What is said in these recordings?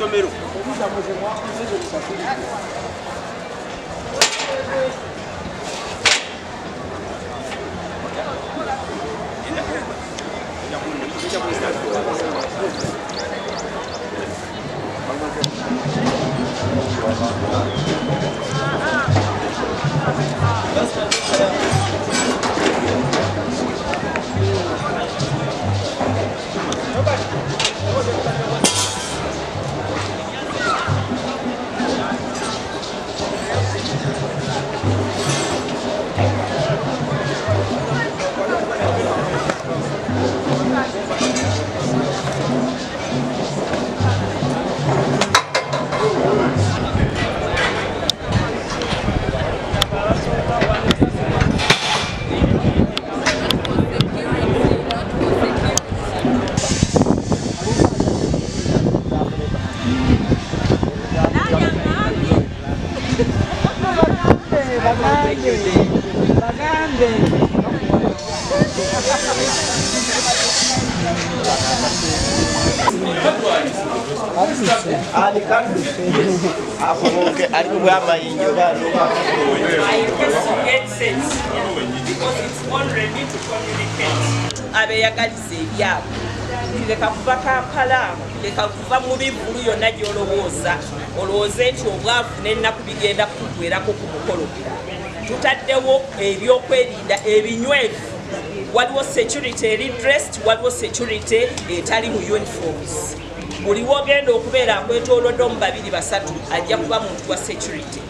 Somero. Abeyagaliza ebyabwe leka kuva Kampala, leka kuva mu bivulu yonna gy'olowooza olowooze nti obwavu n'ennaku bigenda kuggweerako ku mukolo. Tutaddewo ebyokwerinda ebinywevu, waliwo security eri dressed, waliwo security etali mu uniforms. Buli wogenda okubeera akwetoolodde mu babiri basatu ajja kuba muntu wa security.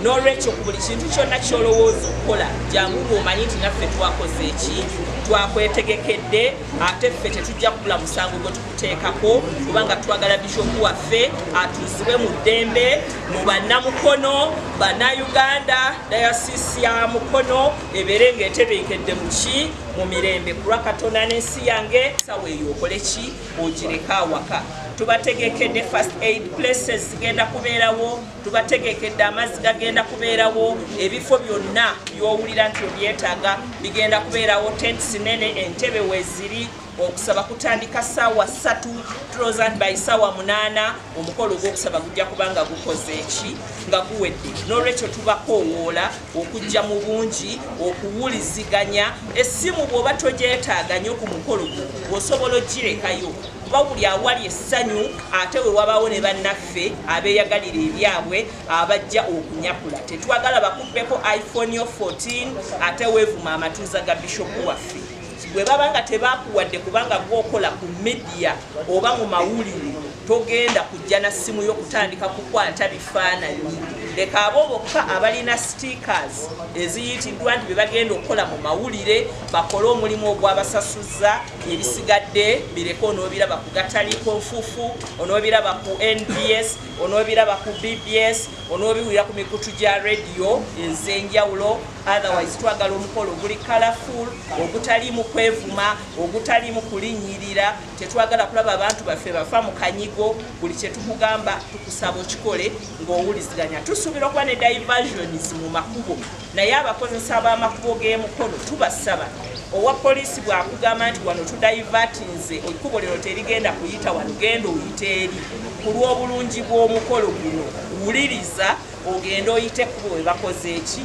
N'olwekyo ku buli kintu kyonna ky'olowooza okukola jangu ng'omanyi nti naffe twakoze eki, twakwetegekedde, ate ffe tetujja kubula musango gwe tukuteekako kubanga twagala bishopu waffe atuuzibwe mu ddembe mu bannamukono, bannayuganda, dayosisi ya Mukono ebeere ng'etebenkedde mu mirembe. Ku lwa Katonda n'ensi yange sawa eyo okole ki ogireka awaka. Tubategekedde first aid places zigenda kubeerawo, tubategekedde amazzi gagenda kubeerawo, ebifo byonna by'owulira nti obyetaaga bigenda kubeerawo, tents nene, entebe weeziri. Okusaba kutandika ssaawa 3 close by ssaawa 8. Omukolo gw'okusaba gujja kubanga gukoze eki nga guwedde. N'olwekyo tubakoowoola okujja mu bungi, okuwuliziganya. Essimu bw'oba togyetaaga nnyo ku mukolo gwo osobola ogirekayo kuba buli awali essanyu ate we wabaawo ne bannaffe abeeyagalira ebyabwe abajja okunyakula. Tetwagala bakubbeko iPhone yo 14 ate weevuma amatuuza ga bishopu waffe. Bwe baba nga tebakuwadde kubanga gwokola ku media oba mu mawulire togenda kujja na ssimu y'okutandika kukwata bifaananyi. Leka abo bokka abalina stickers eziyitiddwa nti bye bagenda okukola mu mawulire bakole omulimu ogwabasasuza. Ebisigadde bireka onoobiraba ku Gataliko Nfufu, onoobiraba ku NBS, onoobiraba ku BBS, onoobiwulira ku mikutu gya radio ez'enjawulo. Otherwise twagala omukolo guli colorful, ogutalimu kwevuma, ogutalimu kulinnyirira. Tetwagala kulaba abantu baffe bafa mu kanyigo. Buli kye tukugamba tukusaba okikole ng'owuliziganya. Tusuubira okuba ne diversions mu makubo, naye abakozesa ab'amakubo g'emukolo tubasaba. Owa poliisi bw'akugamba nti wano tudivertinze ekkubo lino terigenda kuyita wano, genda oyite eri. Ku lw'obulungi bw'omukolo guno wuliriza ogenda oyite ekkubo we bakoze eki